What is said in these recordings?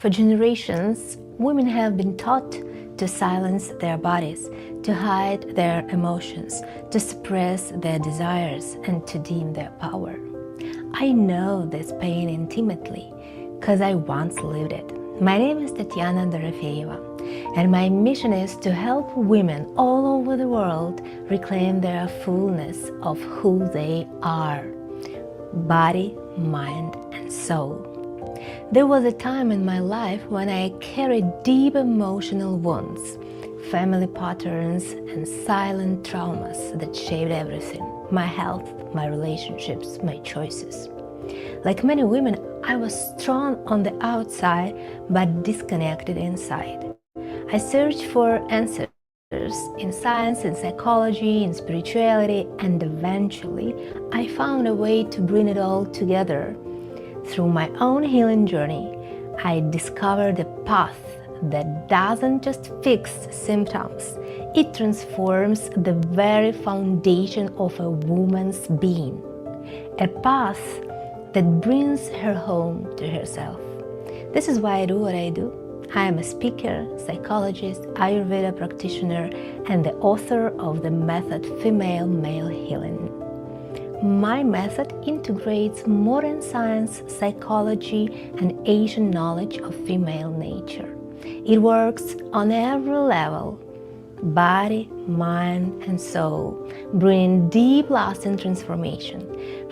For generations, women have been taught to silence their bodies, to hide their emotions, to suppress their desires, and to dim their power. I know this pain intimately because I once lived it. My name is Tetiana, and my mission is to help women all over the world reclaim their fullness of who they are, body, mind, and soul. There was a time in my life when I carried deep emotional wounds, family patterns, and silent traumas that shaped everything: my health, my relationships, my choices. Like many women, I was strong on the outside but disconnected inside. I searched for answers in science, in psychology, in spirituality, and eventually I found a way to bring it all together. Through my own healing journey, I discovered a path that doesn't just fix symptoms, it transforms the very foundation of a woman's being. A path that brings her home to herself. This is why I do what I do. I am a speaker, psychologist, Ayurveda practitioner, and the author of the method Female-Male Healing. My method integrates modern science, psychology, and Asian knowledge of female nature. It works on every level: body, mind, and soul, bringing deep, lasting transformation.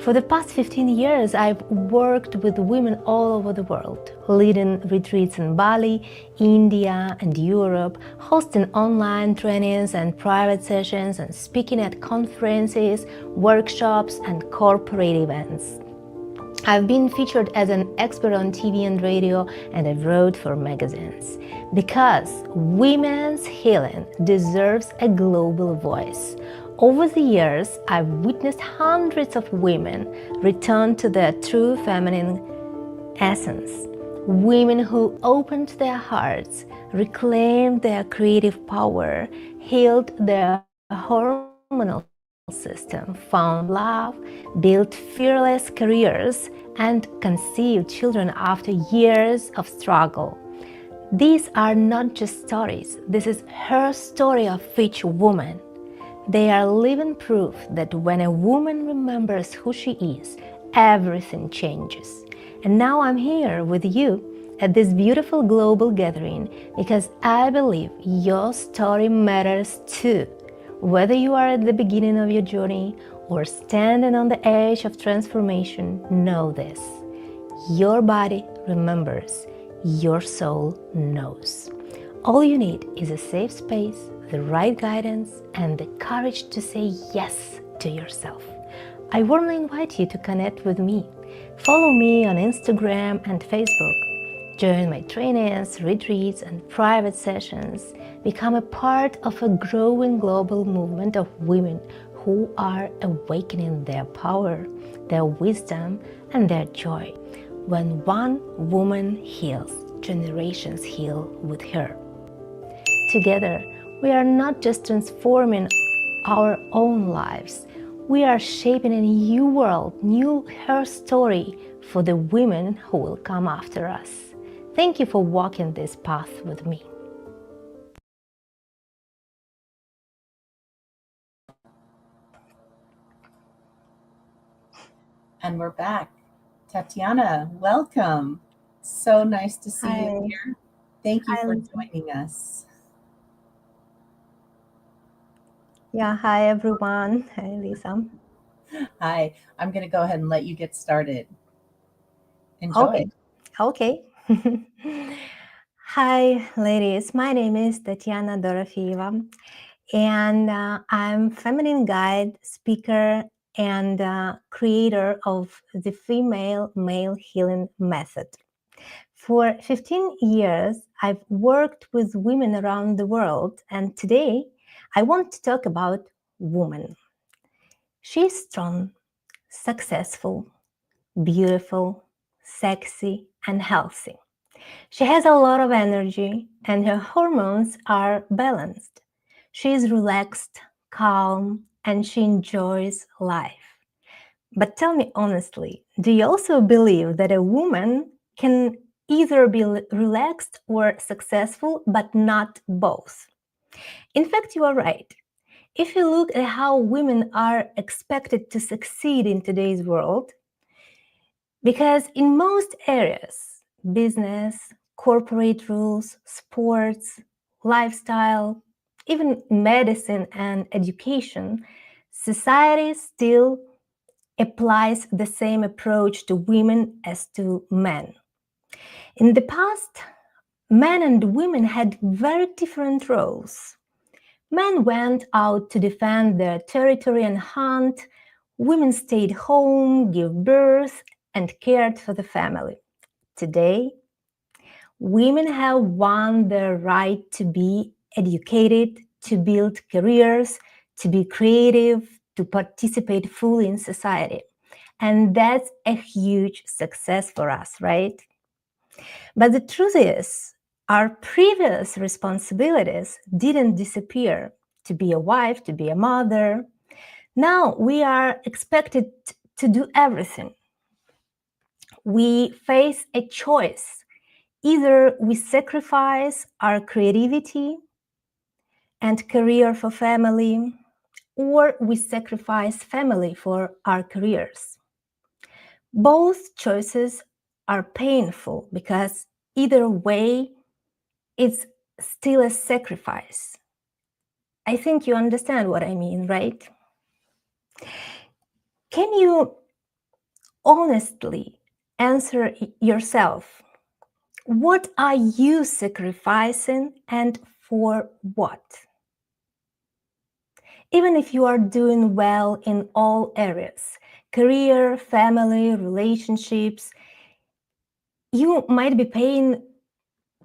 For the past 15 years, I've worked with women all over the world, leading retreats in Bali, India, and Europe, hosting online trainings and private sessions, and speaking at conferences, workshops, and corporate events. I've been featured as an expert on TV and radio, and I wrote for magazines. Because women's healing deserves a global voice. Over the years, I've witnessed hundreds of women return to their true feminine essence. Women who opened their hearts, reclaimed their creative power, healed their hormonal system, found love, built fearless careers, and conceived children after years of struggle. These are not just stories. This is her story of each woman. They are living proof that when a woman remembers who she is, everything changes. And now I'm here with you at this beautiful global gathering because I believe your story matters too. Whether you are at the beginning of your journey or standing on the edge of transformation, know this: your body remembers, your soul knows. All you need is a safe space, the right guidance, and the courage to say yes to yourself. I warmly invite you to connect with me. Follow me on Instagram and Facebook. Join my trainings, retreats, and private sessions. Become a part of a growing global movement of women who are awakening their power, their wisdom, and their joy. When one woman heals, generations heal with her. Together, we are not just transforming our own lives, we are shaping a new world, new her story for the women who will come after us. Thank you for walking this path with me. And we're back. Tatiana, welcome. So nice to see you Hi. here. Thank you Hi, for Lisa. joining us. Yeah, hi everyone. Hi, Lisa. Hi, I'm going to go ahead and let you get started. Enjoy. Okay, okay. Hi, ladies. My name is Tetiana Dorofeeva, and I'm feminine guide, speaker, and creator of the Female-Male Healing Method. For 15 years, I've worked with women around the world, and today I want to talk about woman. She's strong, successful, beautiful, sexy, and healthy. She has a lot of energy and her hormones are balanced. She is relaxed, calm, and she enjoys life. But tell me honestly, do you also believe that a woman can either be relaxed or successful, but not both. In fact, you are right. If you look at how women are expected to succeed in today's world, because in most areas, business, corporate rules, sports, lifestyle, even medicine and education, society still applies the same approach to women as to men. In the past, men and women had very different roles. Men went out to defend their territory and hunt. Women stayed home, gave birth, and cared for the family. Today, women have won their right to be educated, to build careers, to be creative, to participate fully in society. And that's a huge success for us, right? But the truth is, our previous responsibilities didn't disappear. To be a wife, to be a mother. Now we are expected to do everything. We face a choice. Either we sacrifice our creativity and career for family, or we sacrifice family for our careers. Both choices are painful because either way, it's still a sacrifice. I think you understand what I mean, right? Can you honestly answer yourself? What are you sacrificing and for what? Even if you are doing well in all areas, career, family, relationships, you might be paying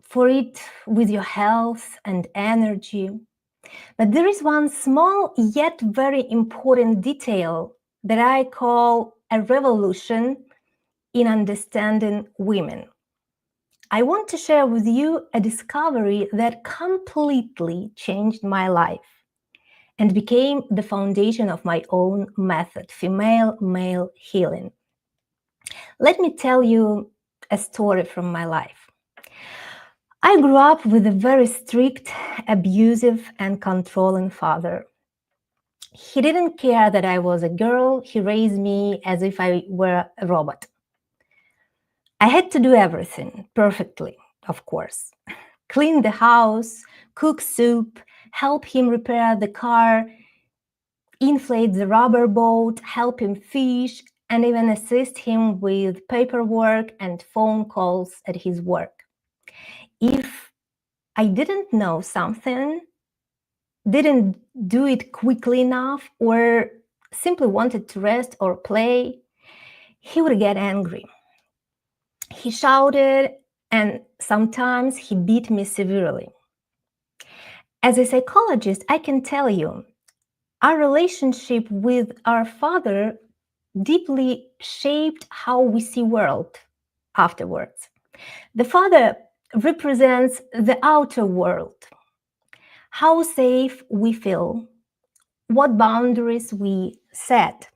for it with your health and energy. But there is one small yet very important detail that I call a revolution in understanding women. I want to share with you a discovery that completely changed my life and became the foundation of my own method, female-male healing. Let me tell you a story from my life. I grew up with a very strict, abusive, and controlling father. He didn't care that I was a girl. He raised me as if I were a robot. I had to do everything perfectly, of course. Clean the house, cook soup, help him repair the car, inflate the rubber boat, help him fish, and even assist him with paperwork and phone calls at his work. If I didn't know something, didn't do it quickly enough, or simply wanted to rest or play, he would get angry. He shouted, and sometimes he beat me severely. As a psychologist, I can tell you, our relationship with our father deeply shaped how we see world afterwards. The father represents the outer world, how safe we feel, what boundaries we set.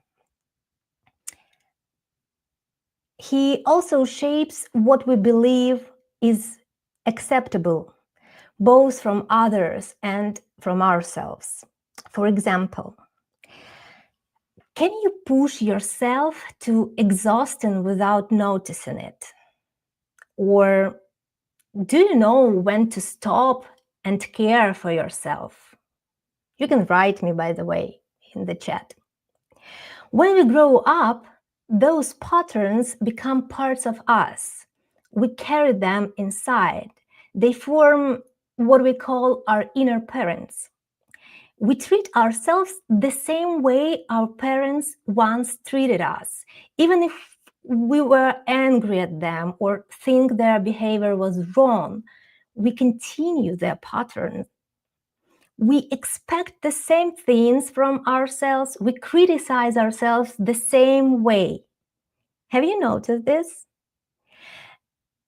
He also shapes what we believe is acceptable, both from others and from ourselves. For example, can you push yourself to exhaustion without noticing it? Or do you know when to stop and care for yourself? You can write me, by the way, in the chat. When we grow up, those patterns become parts of us. We carry them inside. They form what we call our inner parents. We treat ourselves the same way our parents once treated us, even if we were angry at them or think their behavior was wrong. We continue their pattern. We expect the same things from ourselves. We criticize ourselves the same way. Have you noticed this?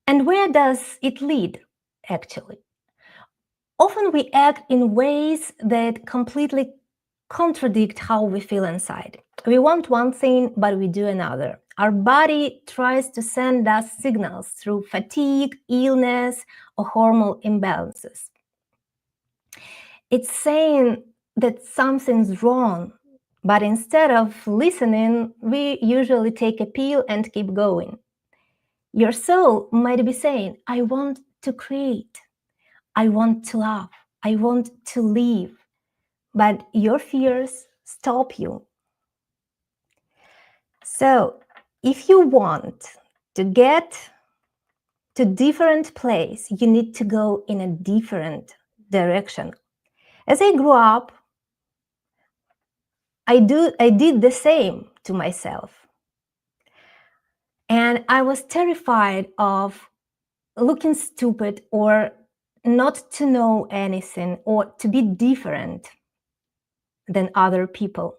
And where does it lead, actually? Often we act in ways that completely contradict how we feel inside. We want one thing, but we do another. Our body tries to send us signals through fatigue, illness, or hormonal imbalances. It's saying that something's wrong, but instead of listening, we usually take a pill and keep going. Your soul might be saying, I want to create, I want to love, I want to live, but your fears stop you. So if you want to get to different place, you need to go in a different direction. As I grew up, I did the same to myself. And I was terrified of looking stupid or not to know anything or to be different than other people.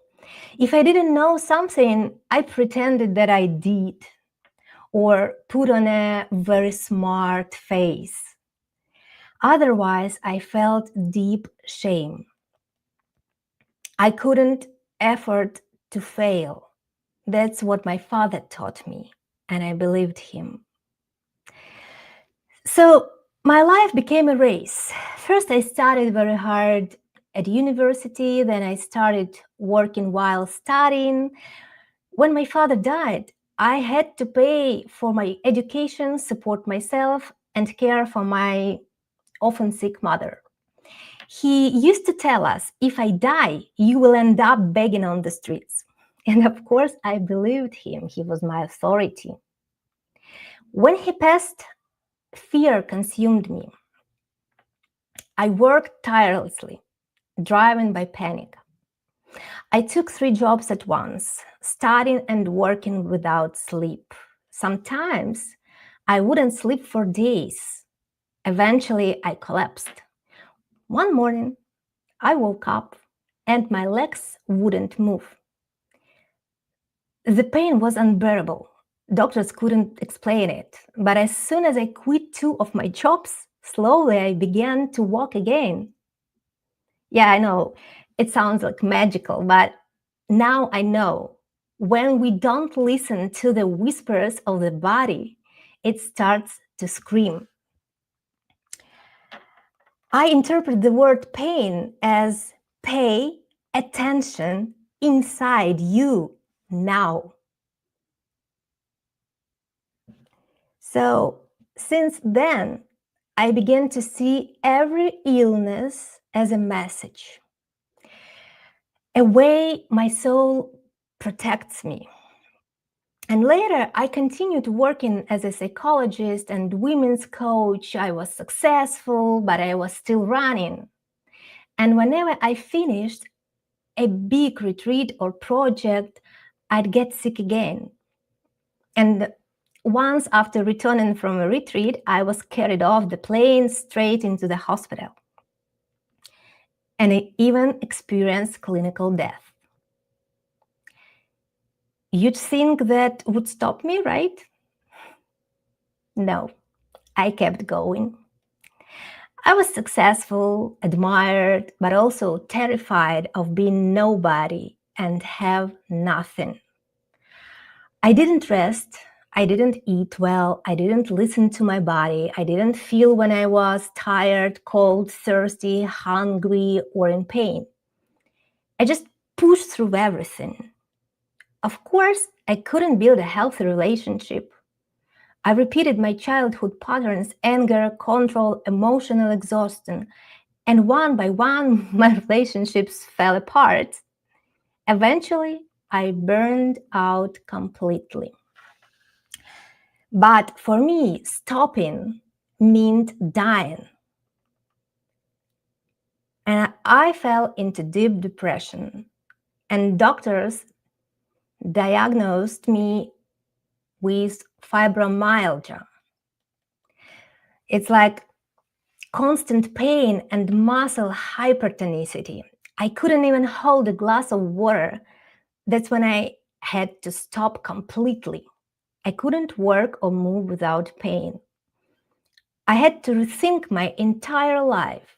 If I didn't know something, I pretended that I did or put on a very smart face. Otherwise, I felt deep shame. I couldn't afford to fail. That's what my father taught me, and I believed him. So my life became a race. First, I studied very hard at university, then I started working while studying. When my father died, I had to pay for my education, support myself, and care for my often sick mother. He used to tell us, if I die, you will end up begging on the streets. And of course, I believed him. He was my authority. When he passed, fear consumed me. I worked tirelessly, driven by panic. I took 3 jobs at once, studying and working without sleep. Sometimes I wouldn't sleep for days. Eventually, I collapsed. One morning, I woke up and my legs wouldn't move. The pain was unbearable. Doctors couldn't explain it, but as soon as I quit 2 of my jobs, slowly I began to walk again. Yeah, I know, it sounds like magical, but now I know when we don't listen to the whispers of the body, it starts to scream. I interpret the word pain as pay attention inside you now. So since then, I began to see every illness as a message, a way my soul protects me. And later, I continued working as a psychologist and women's coach. I was successful, but I was still running. And whenever I finished a big retreat or project, I'd get sick again. And once after returning from a retreat, I was carried off the plane straight into the hospital. And I even experienced clinical death. You'd think that would stop me, right? No, I kept going. I was successful, admired, but also terrified of being nobody and have nothing. I didn't rest. I didn't eat well. I didn't listen to my body. I didn't feel when I was tired, cold, thirsty, hungry, or in pain. I just pushed through everything. Of course, I couldn't build a healthy relationship. I repeated my childhood patterns, anger, control, emotional exhaustion, and one by one, my relationships fell apart. Eventually, I burned out completely. But for me, stopping meant dying. And I fell into deep depression. And doctors diagnosed me with fibromyalgia. It's like constant pain and muscle hypertonicity. I couldn't even hold a glass of water. That's when I had to stop completely. I couldn't work or move without pain. I had to rethink my entire life.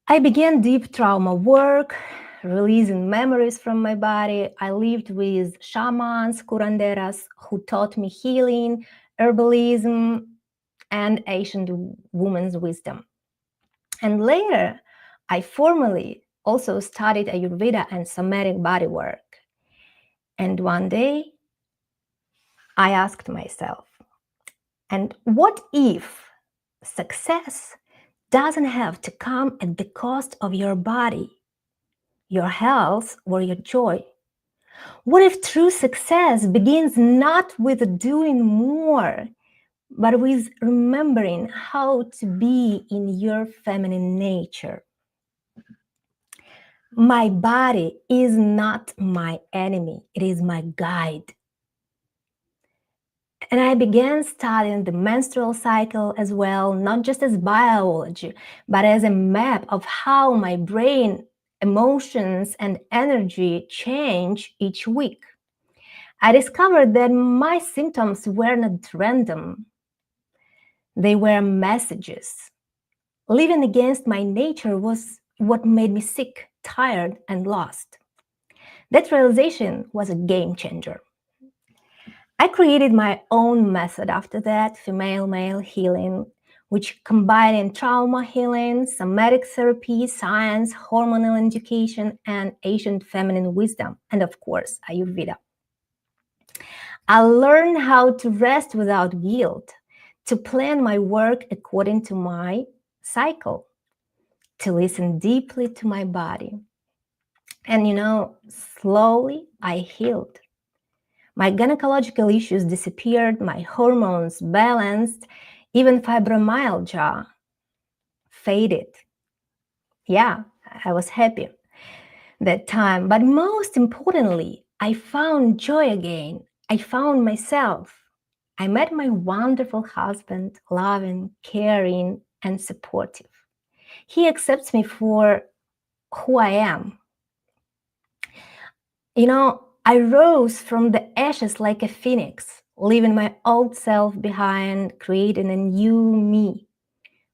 I began deep trauma work, releasing memories from my body. I lived with shamans, curanderas, who taught me healing, herbalism, and ancient woman's wisdom. And later, I formally also studied Ayurveda and somatic body work. And one day, I asked myself, and what if success doesn't have to come at the cost of your body, your health, or your joy? What if true success begins not with doing more, but with remembering how to be in your feminine nature? My body is not my enemy, it is my guide. And I began studying the menstrual cycle as well, not just as biology, but as a map of how my brain, emotions, and energy change each week. I discovered that my symptoms were not random. They were messages. Living against my nature was what made me sick, tired, and lost. That realization was a game changer. I created my own method after that, female-male healing, which combined trauma healing, somatic therapy, science, hormonal education, and ancient feminine wisdom, and of course, Ayurveda. I learned how to rest without guilt, to plan my work according to my cycle, to listen deeply to my body. And slowly I healed. My gynecological issues disappeared, my hormones balanced, even fibromyalgia faded. Yeah, I was happy that time. But most importantly, I found joy again. I found myself. I met my wonderful husband, loving, caring, and supportive. He accepts me for who I am. I rose from the ashes like a phoenix, leaving my old self behind, creating a new me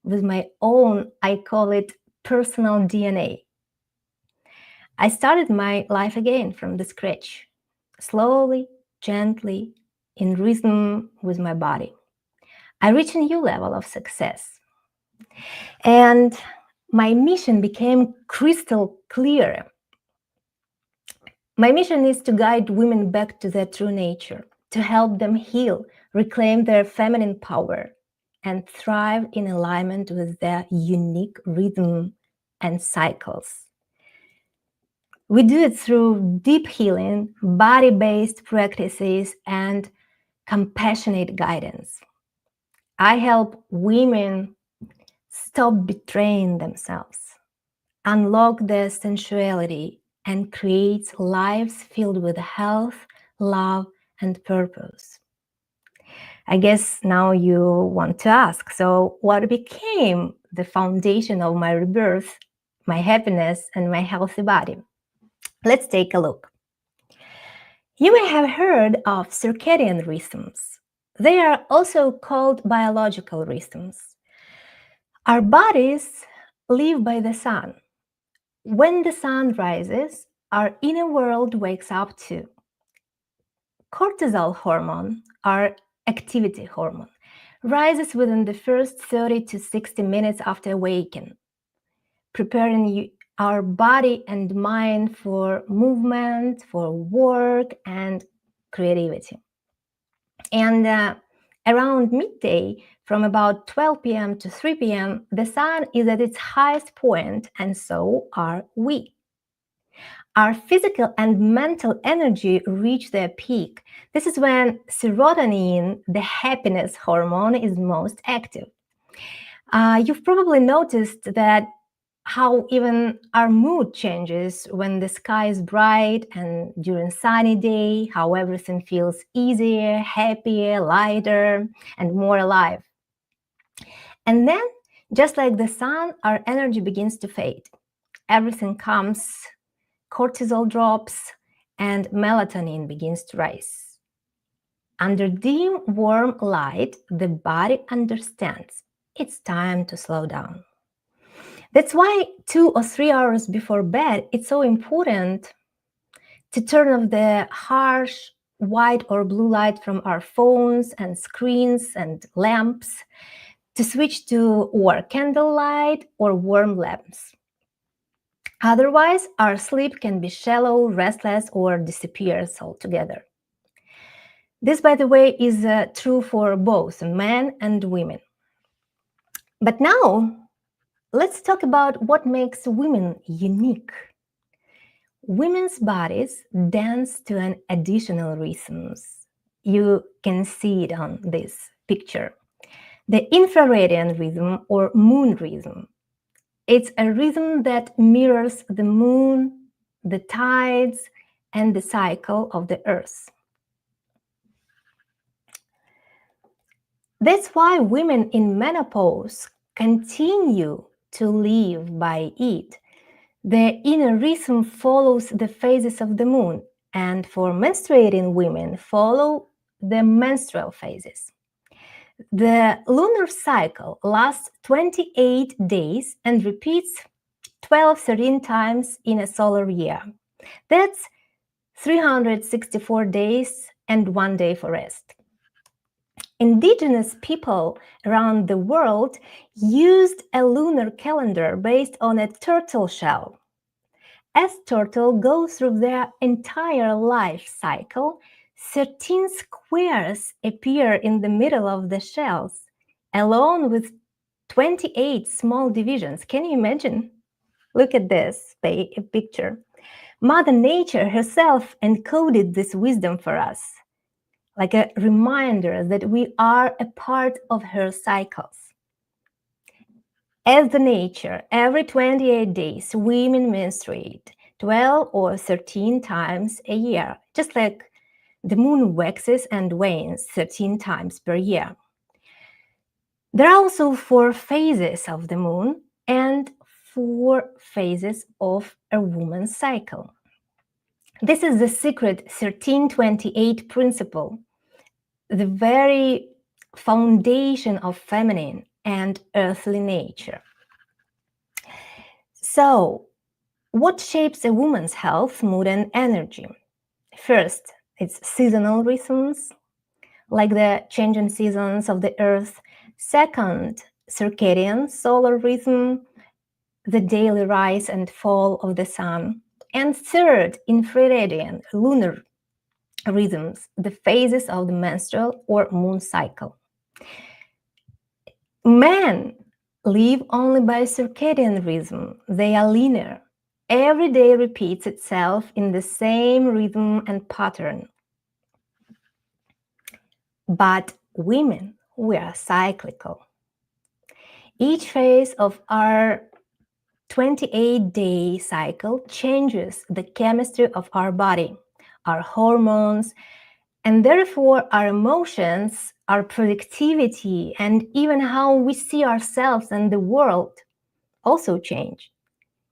with my own, I call it, personal DNA. I started my life again from the scratch, slowly, gently, in rhythm with my body. I reached a new level of success. And my mission became crystal clear. My mission is to guide women back to their true nature, to help them heal, reclaim their feminine power, and thrive in alignment with their unique rhythm and cycles. We do it through deep healing, body-based practices, and compassionate guidance. I help women stop betraying themselves, unlock their sensuality, and create lives filled with health, love, and purpose. I guess now you want to ask, so what became the foundation of my rebirth, my happiness, and my healthy body? Let's take a look. You may have heard of circadian rhythms. They are also called biological rhythms. Our bodies live by the sun. When the sun rises, our inner world wakes up too. Cortisol hormone, our activity hormone, rises within the first 30 to 60 minutes after awakening, preparing our body and mind for movement, for work, and creativity. And around midday, from about 12 p.m. to 3 p.m., the sun is at its highest point, and so are we. Our physical and mental energy reach their peak. This is when serotonin, the happiness hormone, is most active. You've probably noticed that how even our mood changes when the sky is bright and during sunny day, how everything feels easier, happier, lighter, and more alive. And then, just like the sun, our energy begins to fade. Everything comes, cortisol drops, and melatonin begins to rise. Under dim, warm light, the body understands it's time to slow down. That's why 2 or 3 hours before bed, it's so important to turn off the harsh white or blue light from our phones and screens and lamps, to switch to or candlelight or warm lamps. Otherwise, our sleep can be shallow, restless, or disappears altogether. This, by the way, is true for both men and women. But now, let's talk about what makes women unique. Women's bodies dance to an additional rhythms. You can see it on this picture. The infraradian rhythm or moon rhythm. It's a rhythm that mirrors the moon, the tides, and the cycle of the earth. That's why women in menopause continue to live by it. The inner rhythm follows the phases of the moon, and for menstruating women follow the menstrual phases. The lunar cycle lasts 28 days and repeats 12-13 times in a solar year. That's 364 days and 1 day for rest. Indigenous people around the world used a lunar calendar based on a turtle shell. As turtles go through their entire life cycle, 13 squares appear in the middle of the shells, along with 28 small divisions. Can you imagine? Look at this picture. Mother Nature herself encoded this wisdom for us, like a reminder that we are a part of her cycles. As the nature, every 28 days, women menstruate 12 or 13 times a year, just like the moon waxes and wanes 13 times per year. There are also 4 phases of the moon and 4 phases of a woman's cycle. This is the secret 1328 principle, the very foundation of feminine and earthly nature. So, what shapes a woman's health, mood, and energy? First, it's seasonal rhythms, like the changing seasons of the earth. Second, circadian solar rhythm, the daily rise and fall of the sun. And third, infraradian lunar rhythms, the phases of the menstrual or moon cycle. Men live only by circadian rhythm. They are linear. Every day repeats itself in the same rhythm and pattern. But women, we are cyclical. Each phase of our 28-day cycle changes the chemistry of our body, our hormones, and therefore our emotions, our productivity, and even how we see ourselves and the world also change.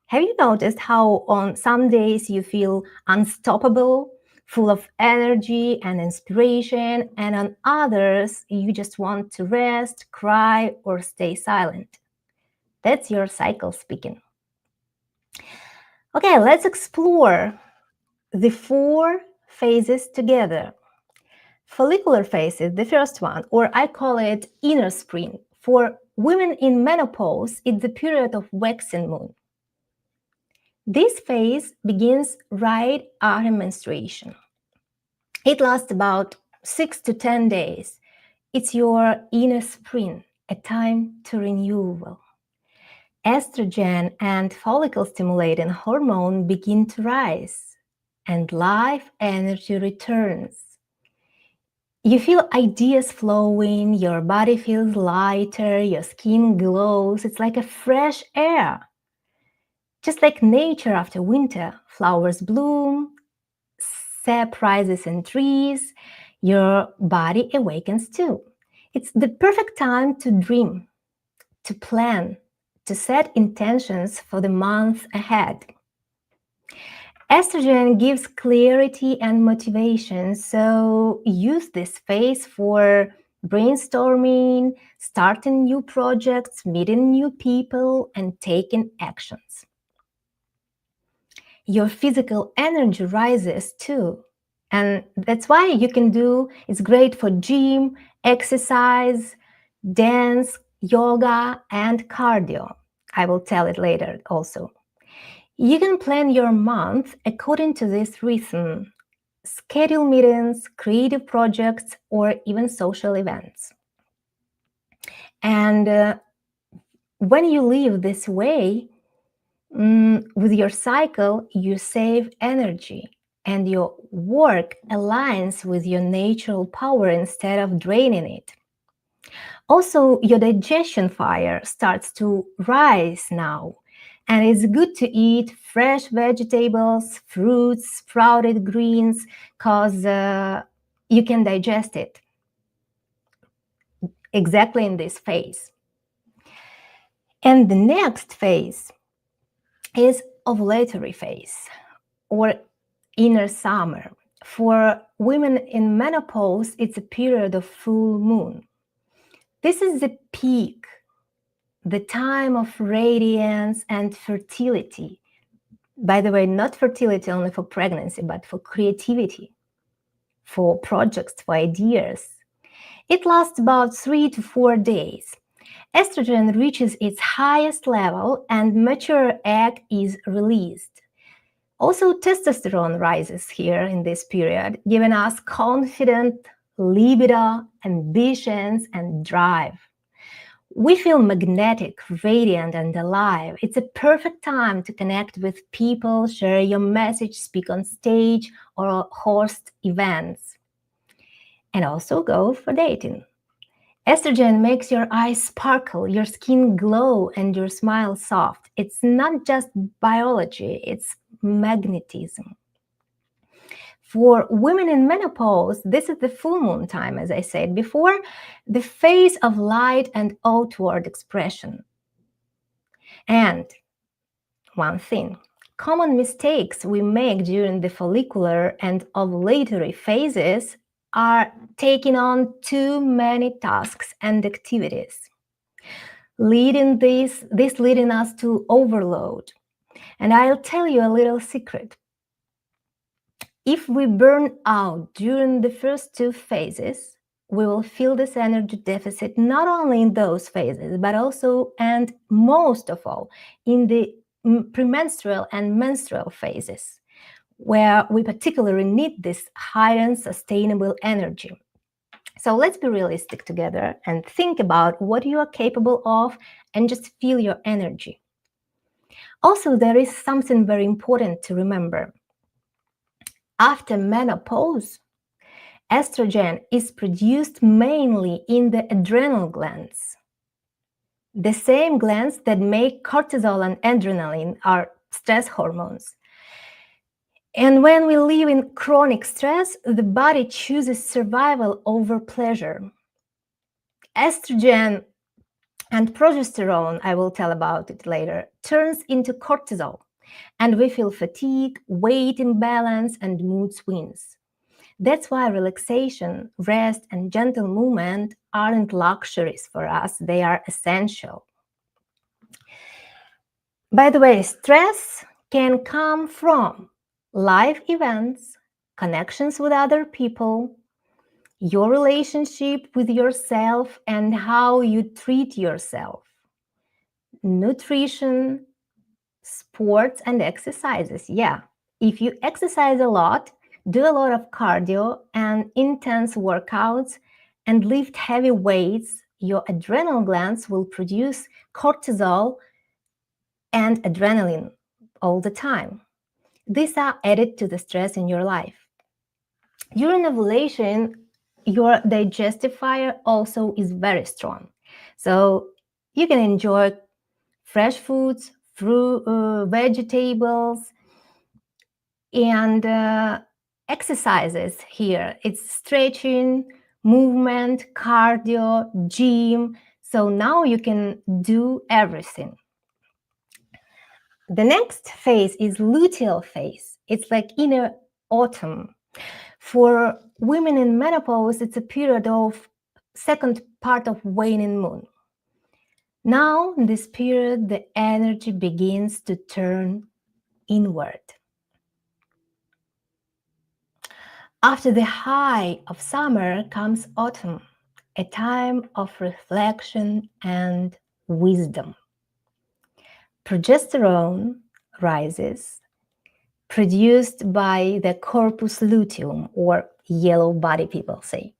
Have you noticed how on some days you feel unstoppable, full of energy and inspiration, and on others you just want to rest, cry, or stay silent? That's your cycle speaking. Okay, let's explore the 4 phases together. Follicular phase is the first one, or I call it inner spring. For women in menopause, it's the period of waxing moon. This phase begins right after menstruation. It lasts about 6 to 10 days. It's your inner spring, a time to renewal. Estrogen and follicle-stimulating hormone begin to rise, and life energy returns. You feel ideas flowing, your body feels lighter, your skin glows. It's like a fresh air. Just like nature after winter, flowers bloom, sap rises in trees, your body awakens too. It's the perfect time to dream, to plan, to set intentions for the month ahead. Estrogen gives clarity and motivation, so use this phase for brainstorming, starting new projects, meeting new people, and taking actions. Your physical energy rises too. And that's why you can do, it's great for gym, exercise, dance, yoga, and cardio. I will tell it later also. You can plan your month according to this rhythm. Schedule meetings, creative projects, or even social events. And when you live this way, with your cycle, you save energy and your work aligns with your natural power instead of draining it. Also, your digestion fire starts to rise now, and it's good to eat fresh vegetables, fruits, sprouted greens, because you can digest it exactly in this phase. And the next phase is ovulatory phase, or inner summer. For women in menopause, it's a period of full moon. This is the peak, the time of radiance and fertility. By the way, not fertility only for pregnancy, but for creativity, for projects, for ideas. It lasts about 3 to 4 days. Estrogen reaches its highest level and mature egg is released. Also, testosterone rises here in this period, giving us confident libido, ambitions, and drive. We feel magnetic, radiant, and alive. It's a perfect time to connect with people, share your message, speak on stage, or host events. And also go for dating. Estrogen makes your eyes sparkle, your skin glow, and your smile soft. It's not just biology, it's magnetism. For women in menopause, this is the full moon time, as I said before, the phase of light and outward expression. And one thing, common mistakes we make during the follicular and ovulatory phases are taking on too many tasks and activities, leading us to overload. And I'll tell you a little secret. If we burn out during the first two phases, we will feel this energy deficit not only in those phases, but also and most of all in the premenstrual and menstrual phases, where we particularly need this high and sustainable energy. So let's be realistic together and think about what you are capable of and just feel your energy. Also, there is something very important to remember. After menopause, estrogen is produced mainly in the adrenal glands. The same glands that make cortisol and adrenaline are stress hormones. And when we live in chronic stress, the body chooses survival over pleasure. Estrogen and progesterone, I will tell about it later, turns into cortisol, and we feel fatigue, weight imbalance, and mood swings. That's why relaxation, rest, and gentle movement aren't luxuries for us, they are essential. By the way, stress can come from life events, connections with other people, your relationship with yourself, and how you treat yourself, nutrition, sports, and exercises. Yeah, if you exercise a lot, do a lot of cardio and intense workouts, and lift heavy weights, your adrenal glands will produce cortisol and adrenaline all the time. These are added to the stress in your life. During ovulation, your digestive fire also is very strong. So you can enjoy fresh foods, fruit, vegetables, and exercises here. It's stretching, movement, cardio, gym. So now you can do everything. The next phase is luteal phase. It's like inner autumn. For women in menopause, it's a period of second part of waning moon. Now, in this period, the energy begins to turn inward. After the high of summer comes autumn, a time of reflection and wisdom. Progesterone rises, produced by the corpus luteum, or yellow body people say.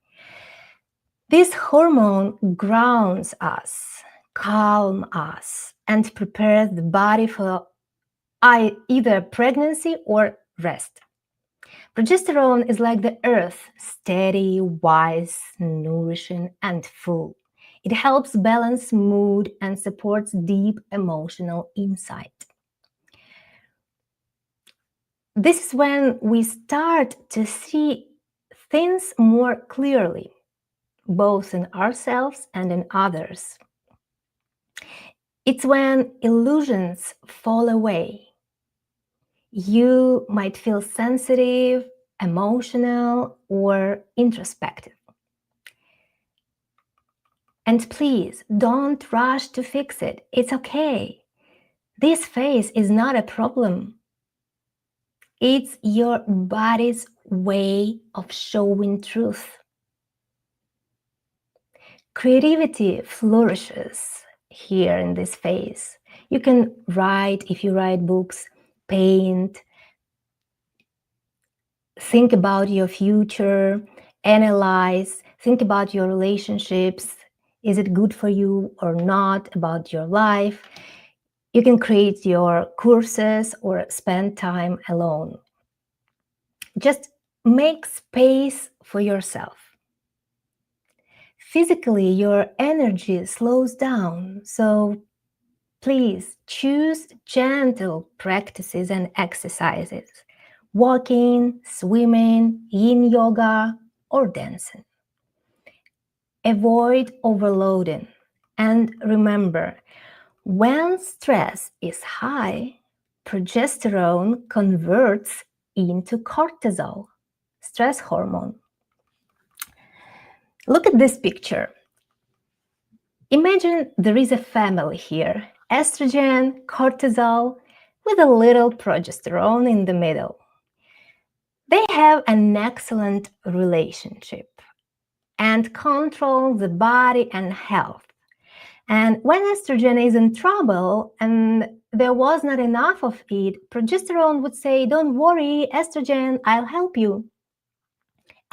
This hormone grounds us, calms us, and prepares the body for either pregnancy or rest. Progesterone is like the earth, steady, wise, nourishing, and full. It helps balance mood and supports deep emotional insight. This is when we start to see things more clearly, both in ourselves and in others. It's when illusions fall away. You might feel sensitive, emotional, or introspective. And please, don't rush to fix it. It's okay. This phase is not a problem. It's your body's way of showing truth. Creativity flourishes here in this phase. You can write, if you write books, paint, think about your future, analyze, think about your relationships. Is it good for you or not, about your life? You can create your courses or spend time alone. Just make space for yourself. Physically, your energy slows down, so please choose gentle practices and exercises. Walking, swimming, yin yoga, or dancing. Avoid overloading. And remember, when stress is high, progesterone converts into cortisol, stress hormone. Look at this picture. Imagine there is a family here, estrogen, cortisol, with a little progesterone in the middle. They have an excellent relationship and control the body and health. And when estrogen is in trouble and there was not enough of it, progesterone would say, "Don't worry, estrogen, I'll help you,"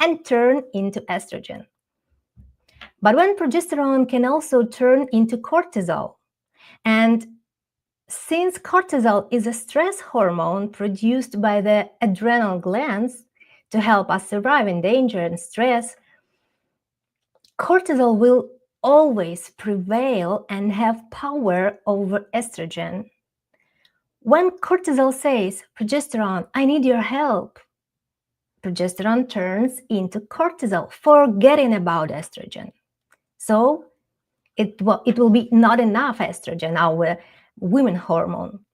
and turn into estrogen. But when progesterone can also turn into cortisol, and since cortisol is a stress hormone produced by the adrenal glands to help us survive in danger and stress, cortisol will always prevail and have power over estrogen. When cortisol says, "Progesterone, I need your help," progesterone turns into cortisol, forgetting about estrogen. So it will be not enough estrogen, our women hormone.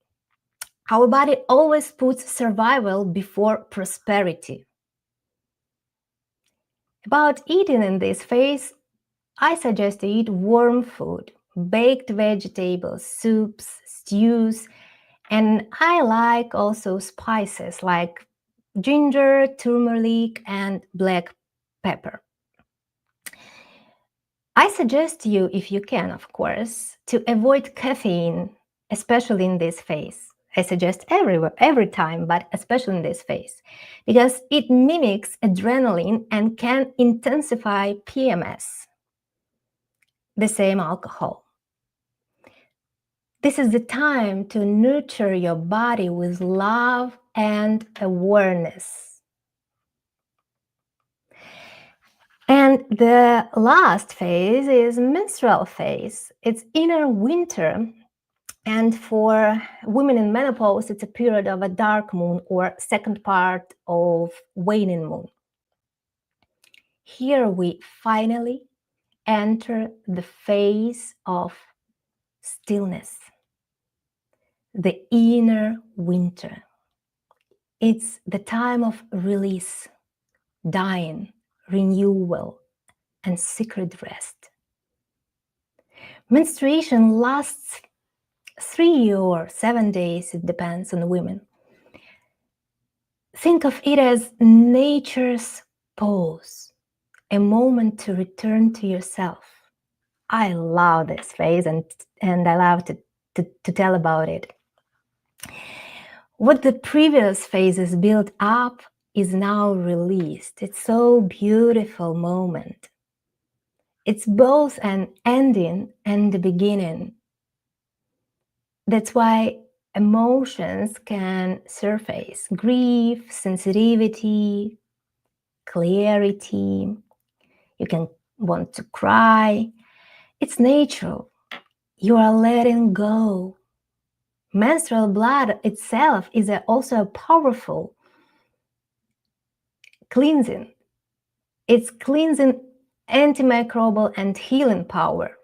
Our body always puts survival before prosperity. About eating in this phase, I suggest to eat warm food, baked vegetables, soups, stews, and I like also spices like ginger, turmeric, and black pepper. I suggest you, if you can, of course, to avoid caffeine, especially in this phase. I suggest every time, but especially in this phase, because it mimics adrenaline and can intensify PMS, the same alcohol. This is the time to nurture your body with love and awareness. And the last phase is menstrual phase. It's inner winter. And for women in menopause, it's a period of a dark moon or second part of waning moon. Here we finally enter the phase of stillness, the inner winter. It's the time of release, dying, renewal, and secret rest. Menstruation lasts 3 or 7 days, it depends on women. Think of it as nature's pause, a moment to return to yourself. I love this phase and I love to tell about it. What the previous phases built up is now released. It's so beautiful moment. It's both an ending and the beginning. That's why emotions can surface: grief, sensitivity, clarity. You can want to cry. It's natural. You are letting go. Menstrual blood itself is also a powerful cleansing. It's cleansing, antimicrobial and healing power.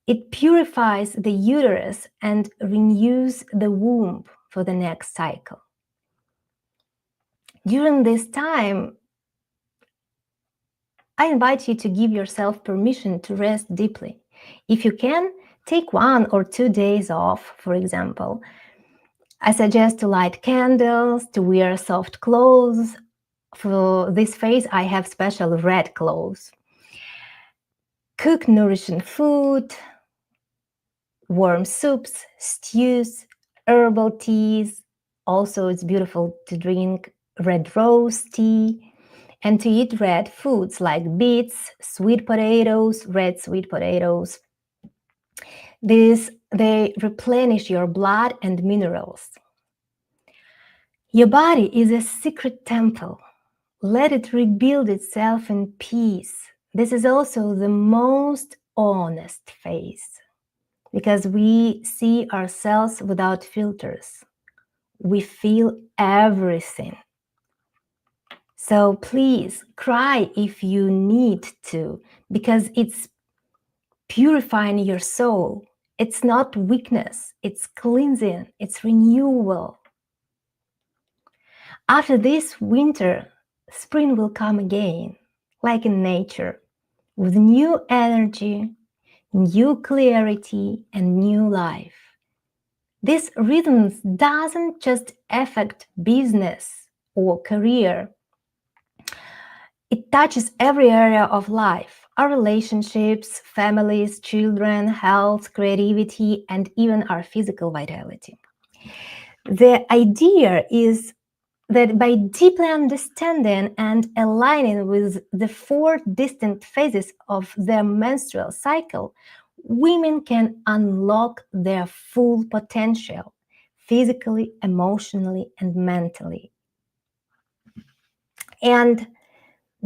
It purifies the uterus and renews the womb for the next cycle. During this time, I invite you to give yourself permission to rest deeply. If you can, take 1 or 2 days off, for example. I suggest to light candles, to wear soft clothes. For this phase, I have special red clothes. Cook nourishing food, warm soups, stews, herbal teas. Also, it's beautiful to drink red rose tea and to eat red foods like beets, sweet potatoes, red sweet potatoes. They replenish your blood and minerals. Your body is a secret temple. Let it rebuild itself in peace. This is also the most honest phase because we see ourselves without filters. We feel everything. So please cry if you need to, because it's purifying your soul. It's not weakness, it's cleansing, it's renewal. After this winter, spring will come again, like in nature, with new energy, new clarity, and new life. This rhythm doesn't just affect business or career. It touches every area of life: our relationships, families, children, health, creativity, and even our physical vitality. The idea is that by deeply understanding and aligning with the 4 distinct phases of their menstrual cycle, women can unlock their full potential physically, emotionally, and mentally. And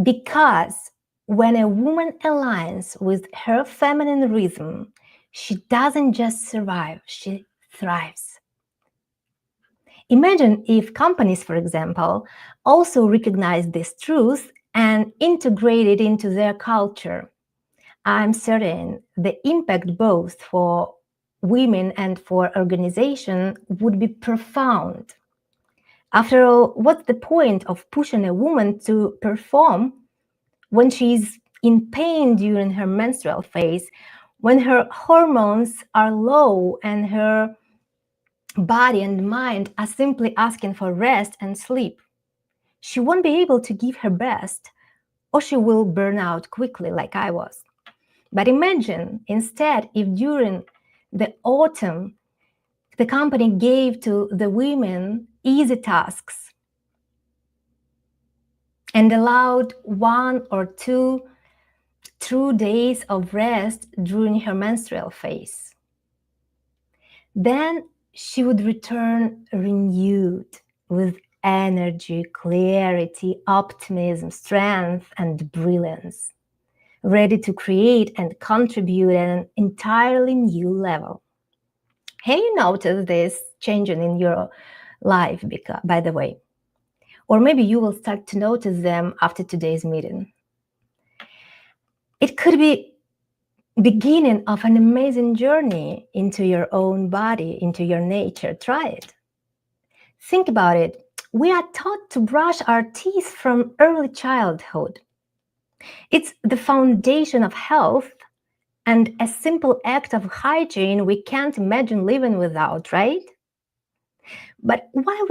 because when a woman aligns with her feminine rhythm, she doesn't just survive, she thrives. Imagine if companies, for example, also recognize this truth and integrate it into their culture. I'm certain the impact both for women and for organization would be profound. After all, what's the point of pushing a woman to perform when she's in pain during her menstrual phase, when her hormones are low and her body and mind are simply asking for rest and sleep? She won't be able to give her best, or she will burn out quickly like I was. But imagine instead if during the autumn the company gave to the women easy tasks and allowed 1 or 2 true days of rest during her menstrual phase. Then she would return renewed with energy, clarity, optimism, strength, and brilliance, ready to create and contribute at an entirely new level. Have you noticed this changing in your life, by the way? Or maybe you will start to notice them after today's meeting. It could be beginning of an amazing journey into your own body, into your nature. Try it. Think about it. We are taught to brush our teeth from early childhood. It's the foundation of health and a simple act of hygiene we can't imagine living without, right? But why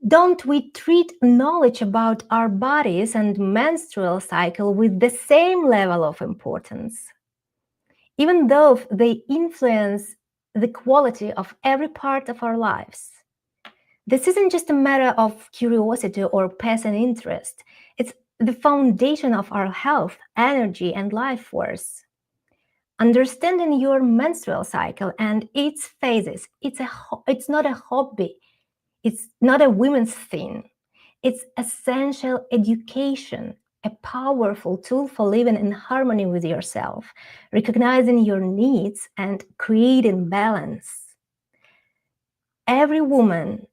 don't we treat knowledge about our bodies and menstrual cycle with the same level of importance? Even though they influence the quality of every part of our lives. This isn't just a matter of curiosity or passing interest. It's the foundation of our health, energy, and life force. Understanding your menstrual cycle and its phases, it's not a hobby. It's not a women's thing. It's essential education, a powerful tool for living in harmony with yourself, recognizing your needs and creating balance. Every woman,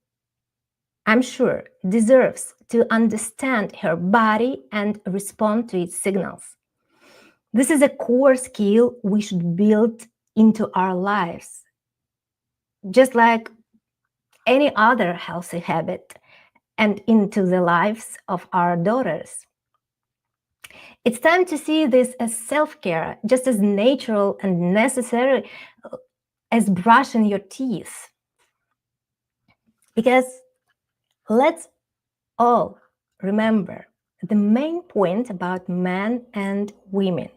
I'm sure, deserves to understand her body and respond to its signals. This is a core skill we should build into our lives, just like any other healthy habit, and into the lives of our daughters. It's time to see this as self-care, just as natural and necessary as brushing your teeth. Because let's all remember the main point about men and women.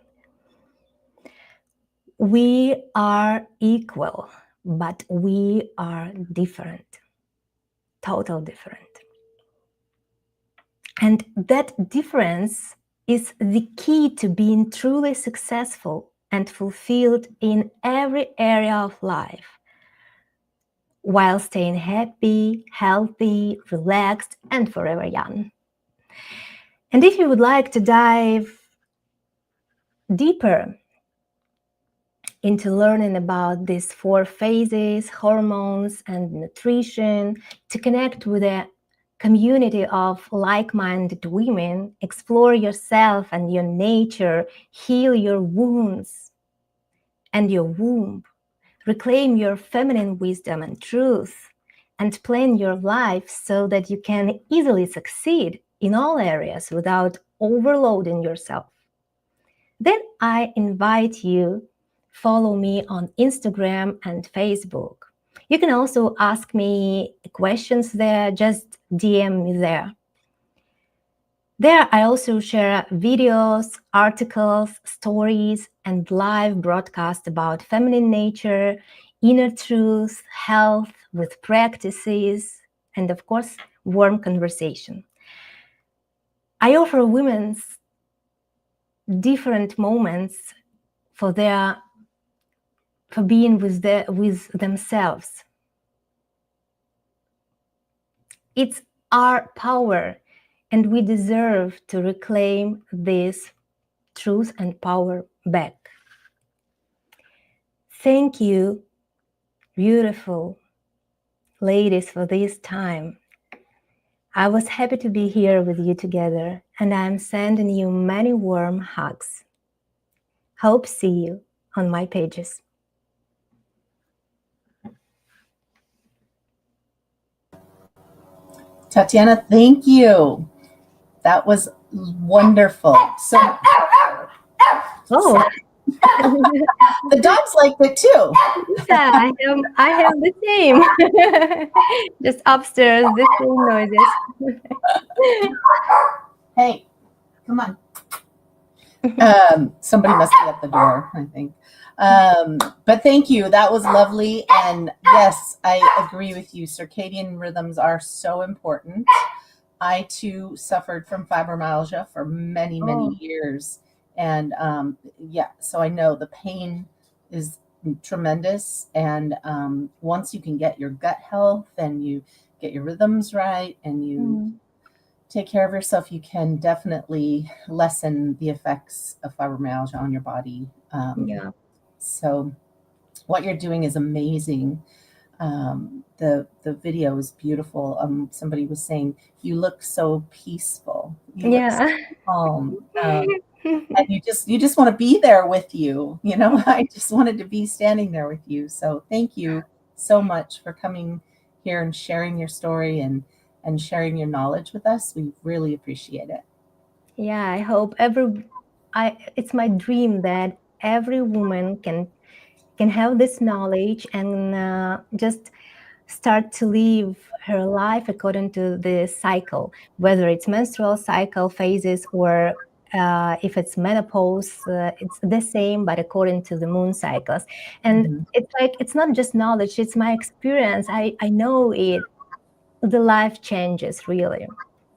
We are equal, but we are different, total different. And that difference is the key to being truly successful and fulfilled in every area of life, while staying happy, healthy, relaxed, and forever young. And if you would like to dive deeper into learning about these 4 phases, hormones, and nutrition, to connect with a community of like-minded women, explore yourself and your nature, heal your wounds and your womb, reclaim your feminine wisdom and truth, and plan your life so that you can easily succeed in all areas without overloading yourself, then I invite you follow me on Instagram and Facebook. You can also ask me questions there, just DM me there. There I also share videos, articles, stories, and live broadcasts about feminine nature, inner truth, health with practices, and of course, warm conversation. I offer women's different moments for being with themselves. It's our power, and we deserve to reclaim this truth and power back. Thank you, beautiful ladies, for this time. I was happy to be here with you together, and I'm sending you many warm hugs. Hope see you on my pages. Tetiana, thank you. That was wonderful. So Oh, the dogs liked it too. yeah, I have the same. Just upstairs, the same noises. Hey, come on. Somebody must be at the door, I think. But thank you. That was lovely. And yes, I agree with you. Circadian rhythms are so important. I too suffered from fibromyalgia for many, many Oh, years. And yeah, so I know the pain is tremendous. And once you can get your gut health and you get your rhythms right and you take care of yourself, you can definitely lessen the effects of fibromyalgia on your body. yeah. So what you're doing is amazing. The video is beautiful. Somebody was saying you look so peaceful. You look so Yeah. calm. And you just want to be there with you. You know, I just wanted to be standing there with you. So thank you so much for coming here and sharing your story and sharing your knowledge with us. We really appreciate it. Yeah, I hope every it's my dream that every woman can have this knowledge and just start to live her life according to the cycle, whether it's menstrual cycle phases or if it's menopause, it's the same, but according to the moon cycles. And Mhm. it's like, it's not just knowledge, it's my experience. I know it, the life changes really.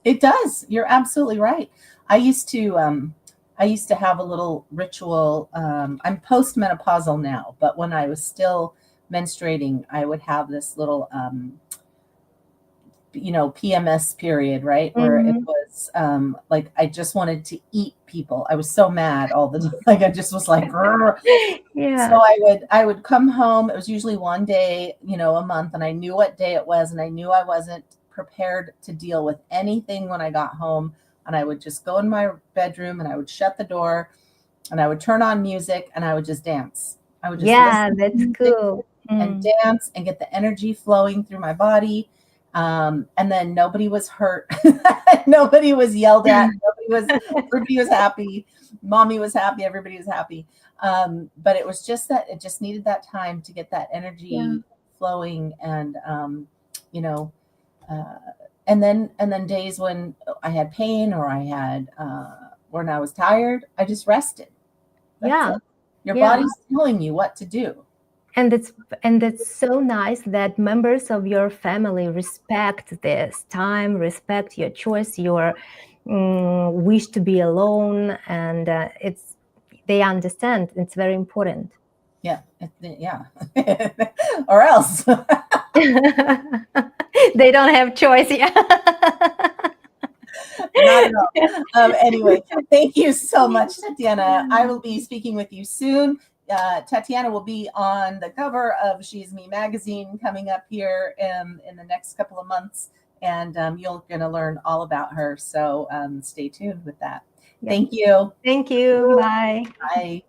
It does. You're absolutely right. I used to I used to have a little ritual. I'm postmenopausal now, but when I was still menstruating, I would have this little PMS period, right? Where it Mhm. was like I just wanted to eat people. I was so mad all the time. Like I just was like, "Grr." So Yeah. I would come home. It was usually one day, a month, and I knew what day it was, and I knew I wasn't prepared to deal with anything when I got home. And I would just go in my bedroom and I would shut the door and I would turn on music and I would just dance. I would just Yeah, listen to that's music cool. and Mm. dance and get the energy flowing through my body. And then nobody was hurt. Nobody was yelled at. Everybody was happy. Mommy was happy. Everybody was happy. But it was just that it just needed that time to get that Yeah. energy flowing and, you know, uh, and then days when I had pain or I had, when I was tired, I just rested. That's Yeah. it. Your Yeah. body's telling you what to do. And that's so nice that members of your family respect this time, respect your choice, your wish to be alone, and it's they understand. It's very important. Yeah, yeah, or else. They don't have choice. Yeah. Not at all. Anyway, thank you so much, Tatiana. I will be speaking with you soon. Tatiana will be on the cover of She's Me magazine coming up here in the next couple of months, and you're going to learn all about her. So stay tuned with that. Yeah. Thank you. Thank you. Bye. Bye.